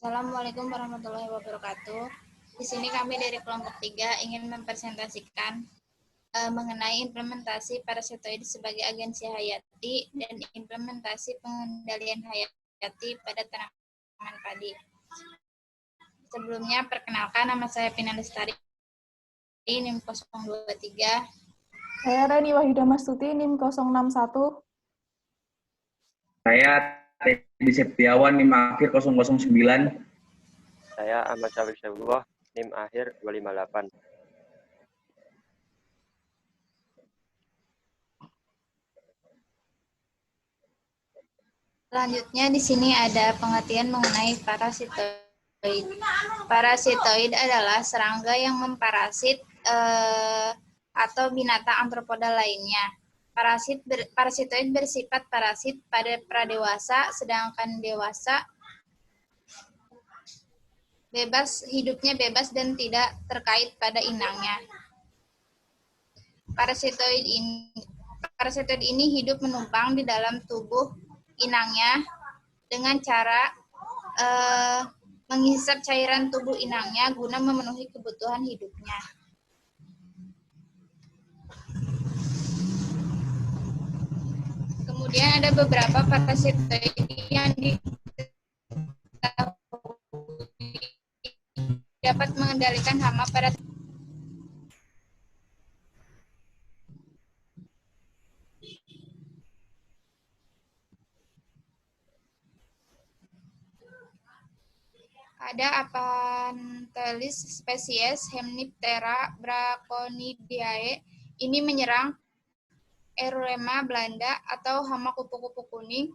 Assalamualaikum warahmatullahi wabarakatuh. Di sini kami dari kelompok 3 ingin mempresentasikan mengenai implementasi parasitoid sebagai agensi hayati dan implementasi pengendalian hayati pada tanaman padi. Sebelumnya, perkenalkan, nama saya Pina Lestari, NIM 023. Saya Reni Wahyuda Mastuti, NIM 061. Saya Teddy Septiawan, NIM akhir 009. Saya Ahmad Syarif Syabullah, NIM akhir 258. Selanjutnya di sini ada pengertian mengenai parasitoid. Parasitoid adalah serangga yang memparasit atau binatang antropoda lainnya. Parasitoid bersifat parasit pada pradewasa, sedangkan dewasa hidupnya bebas dan tidak terkait pada inangnya. Parasitoid ini hidup menumpang di dalam tubuh inangnya dengan cara menghisap cairan tubuh inangnya guna memenuhi kebutuhan hidupnya. Kemudian ada beberapa parasitoid yang dapat mengendalikan hama pada ada Aphantalis spesies Hemiptera braconidae. Ini menyerang Erulema Belanda atau hama kupu-kupu kuning.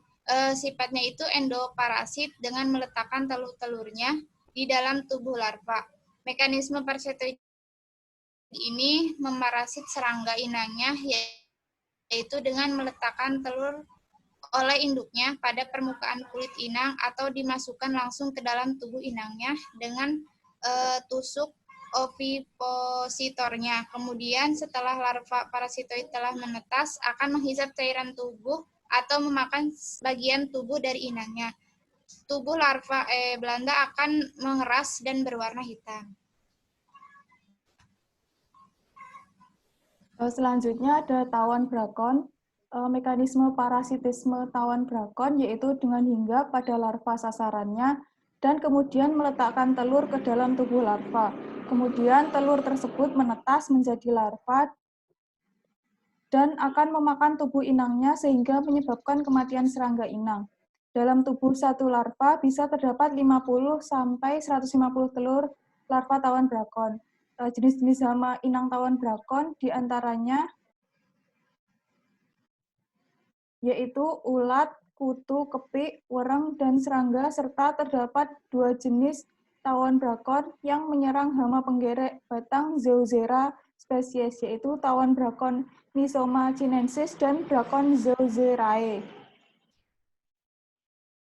Sifatnya itu endoparasit dengan meletakkan telur-telurnya di dalam tubuh larva. Mekanisme parasitoid ini memarasit serangga inangnya, yaitu dengan meletakkan telur oleh induknya pada permukaan kulit inang atau dimasukkan langsung ke dalam tubuh inangnya dengan tusuk ovipositornya. Kemudian setelah larva parasitoid telah menetas, akan menghisap cairan tubuh atau memakan bagian tubuh dari inangnya. Tubuh larva Belanda akan mengeras dan berwarna hitam. Selanjutnya ada tawon brakon. Mekanisme parasitisme tawon brakon yaitu dengan hinggap pada larva sasarannya dan kemudian meletakkan telur ke dalam tubuh larva. Kemudian telur tersebut menetas menjadi larva dan akan memakan tubuh inangnya sehingga menyebabkan kematian serangga inang. Dalam tubuh satu larva bisa terdapat 50 sampai 150 telur larva tawon brakon. Jenis-jenis hama inang tawon brakon diantaranya yaitu ulat, kutu, kepik, wereng, dan serangga, serta terdapat 2 jenis tawon brakon yang menyerang hama penggerek batang Zooxera spesies, yaitu tawon brakon Myxoma chinensis dan brakon Zooxerae.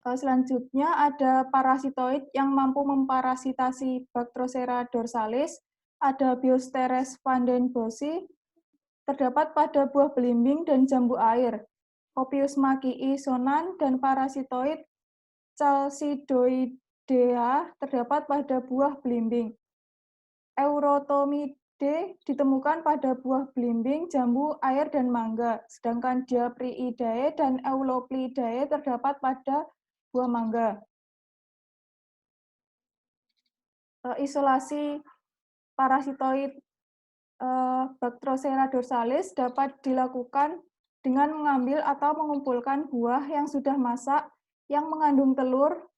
Selanjutnya ada parasitoid yang mampu memparasitasi Bactrocera dorsalis, ada Biosteres vandenbosschi, terdapat pada buah belimbing dan jambu air. Copius makii sonan dan parasitoid Chalcidoidea terdapat pada buah belimbing. Eurotomide ditemukan pada buah belimbing, jambu air, dan mangga, sedangkan Diapriidae dan Euloplidae terdapat pada buah mangga. Isolasi parasitoid Bactrocera dorsalis dapat dilakukan dengan mengambil atau mengumpulkan buah yang sudah masak yang mengandung telur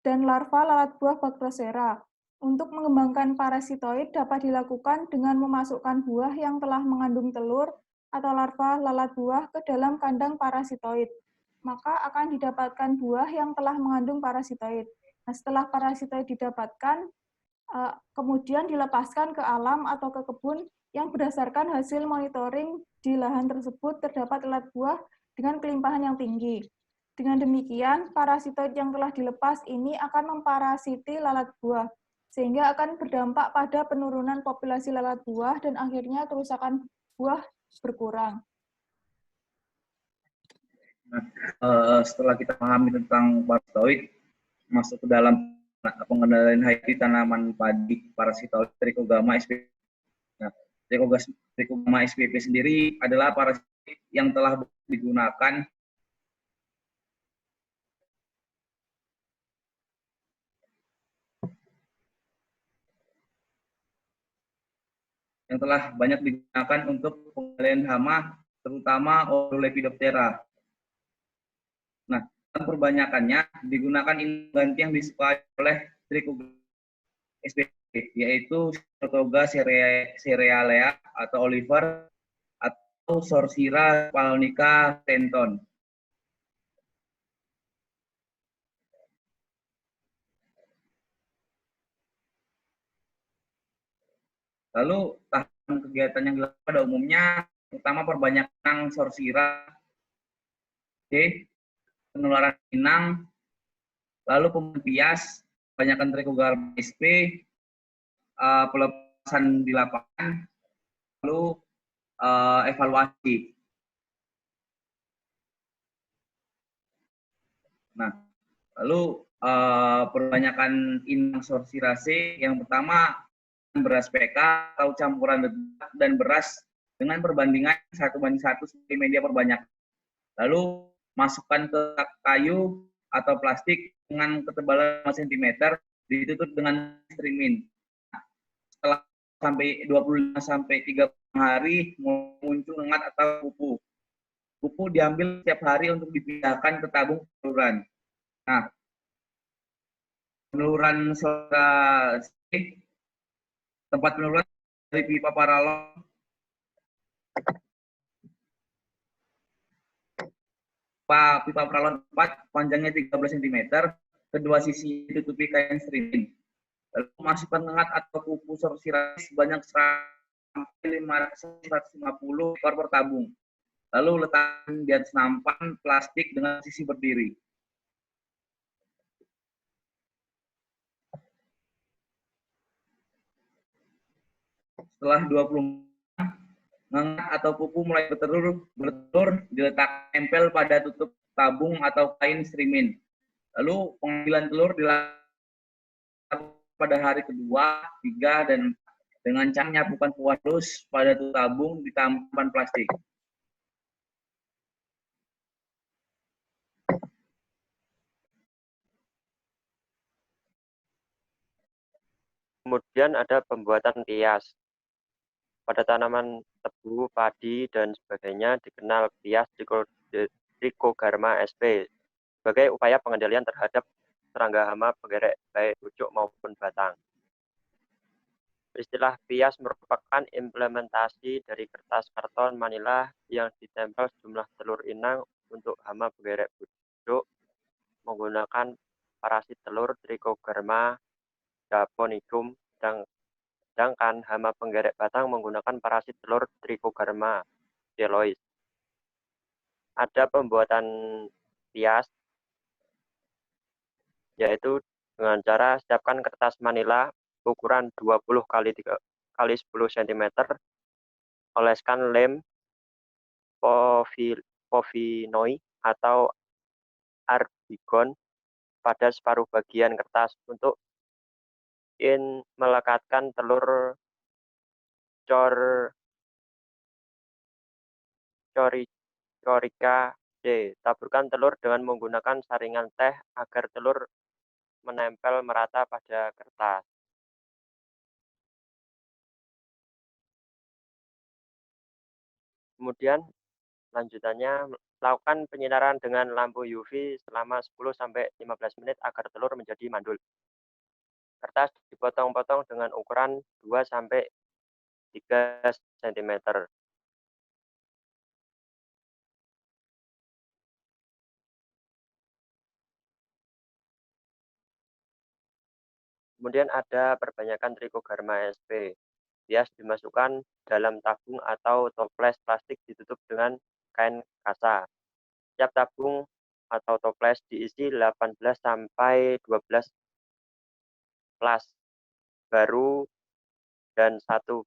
dan larva lalat buah Bactrocera. Untuk mengembangkan parasitoid dapat dilakukan dengan memasukkan buah yang telah mengandung telur atau larva lalat buah ke dalam kandang parasitoid. Maka akan didapatkan buah yang telah mengandung parasitoid. Nah, setelah parasitoid didapatkan, kemudian dilepaskan ke alam atau ke kebun yang berdasarkan hasil monitoring di lahan tersebut terdapat lalat buah dengan kelimpahan yang tinggi. Dengan demikian, parasitoid yang telah dilepas ini akan memparasiti lalat buah, sehingga akan berdampak pada penurunan populasi lalat buah dan akhirnya kerusakan buah berkurang. Setelah kita pahami tentang parasitoid, masuk ke dalam pengendalian hayati tanaman padi parasitoid Trichogama spp. Nah, Trichogama spp sendiri adalah parasit yang telah digunakan banyak digunakan untuk pengendalian hama, terutama Lepidoptera. Nah, perbanyakannya digunakan ganti yang disukai oleh Trichogama spp, yaitu Saratoga cerealea atau Oliver atau Sorcira palnica Stenton. Lalu tahapan kegiatan yang dilakukan pada umumnya pertama perbanyakan Sorcira, penularan inang, lalu pembias, perbanyakan Trichogama sp, pelepasan di lapangan, lalu evaluasi. Nah, lalu perbanyakan inang Sorciraceae yang pertama beras PK atau campuran dedak dan beras dengan perbandingan 1:1 sebagai media perbanyak. Lalu masukkan ke kayu atau plastik dengan ketebalan 5 cm, ditutup dengan strimin. Setelah sampai 25 sampai 30 hari muncul lengat atau kupu. Kupu diambil setiap hari untuk dipindahkan ke tabung peneluran. Nah, peneluran tempat peneluran dari pipa paralon pipa paralon 4 panjangnya 13 cm, kedua sisi ditutupi kain strimin. Lalu masukkan lengat atau kupu Sorciraceae sebanyak 150 ekor per tabung. Lalu letakkan di atas nampan plastik dengan sisi berdiri. Setelah 20 lengat atau kuku mulai bertelur, diletakkan tempel pada tutup tabung atau kain strimin. Lalu pengambilan telur dilakukan pada hari kedua, 3, dan dengan cara menyapukan halus pada tutup tabung di tampan plastik. Kemudian ada pembuatan pias. Pada tanaman tebu, padi, dan sebagainya dikenal pias Trichogarma sp sebagai upaya pengendalian terhadap serangga hama penggerek baik pucuk maupun batang. Istilah pias merupakan implementasi dari kertas karton manila yang ditempel sejumlah telur inang untuk hama penggerek pucuk menggunakan parasit telur Trichogarma japonicum, sedangkan hama penggerek batang menggunakan parasit telur Trichogarma chelois. Ada pembuatan pias, yaitu dengan cara siapkan kertas manila ukuran 20 x 10 cm, oleskan lem povinoi atau arbigon pada separuh bagian kertas untuk melekatkan telur Corica C. Taburkan telur dengan menggunakan saringan teh agar telur menempel merata pada kertas. Kemudian lanjutannya, lakukan penyinaran dengan lampu UV selama 10-15 menit agar telur menjadi mandul. Kertas dipotong-potong dengan ukuran 2-3 cm. Kemudian ada perbanyakan Trichogarma sp. Pias dimasukkan dalam tabung atau toples plastik ditutup dengan kain kasa. Setiap tabung atau toples diisi 18 sampai 12 plas baru dan 1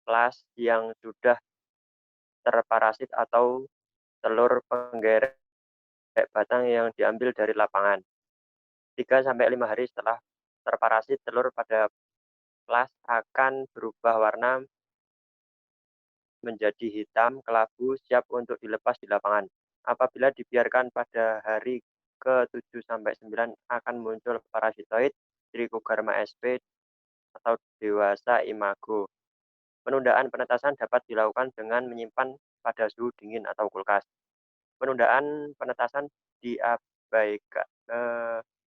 plas yang sudah terparasit atau telur penggerek batang yang diambil dari lapangan. 3-5 hari setelah terparasit, telur pada plas akan berubah warna menjadi hitam kelabu, siap untuk dilepas di lapangan. Apabila dibiarkan pada hari ke-7-9 akan muncul parasitoid Trichogarma sp atau dewasa imago. Penundaan penetasan dapat dilakukan dengan menyimpan pada suhu dingin atau kulkas. Penundaan penetasan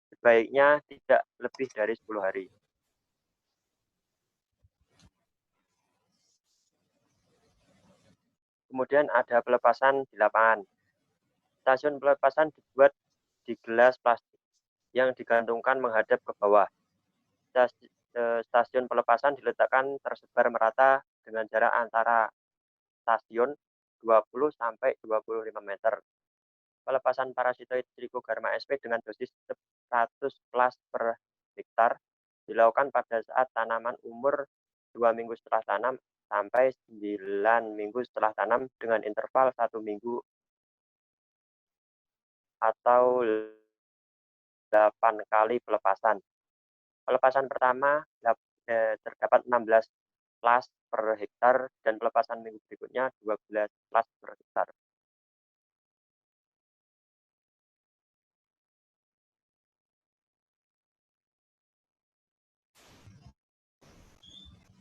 sebaiknya tidak lebih dari 10 hari. Kemudian ada pelepasan di lapangan. Stasiun pelepasan dibuat di gelas plastik yang digantungkan menghadap ke bawah. Stasiun pelepasan diletakkan tersebar merata dengan jarak antara stasiun 20-25 meter. Pelepasan parasitoid Trichogarma sp dengan dosis 100 plas per hektar dilakukan pada saat tanaman umur 2 minggu setelah tanam sampai 9 minggu setelah tanam dengan interval 1 minggu atau 8 kali pelepasan. Pelepasan pertama terdapat 16 plas per hektar dan pelepasan minggu berikutnya 12 plas per hektar.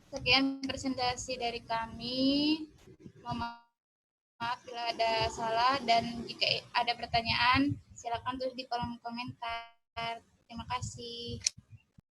Sekian presentasi dari kami. Mohon maaf bila ada salah dan jika ada pertanyaan silakan tulis di kolom komentar. Terima kasih.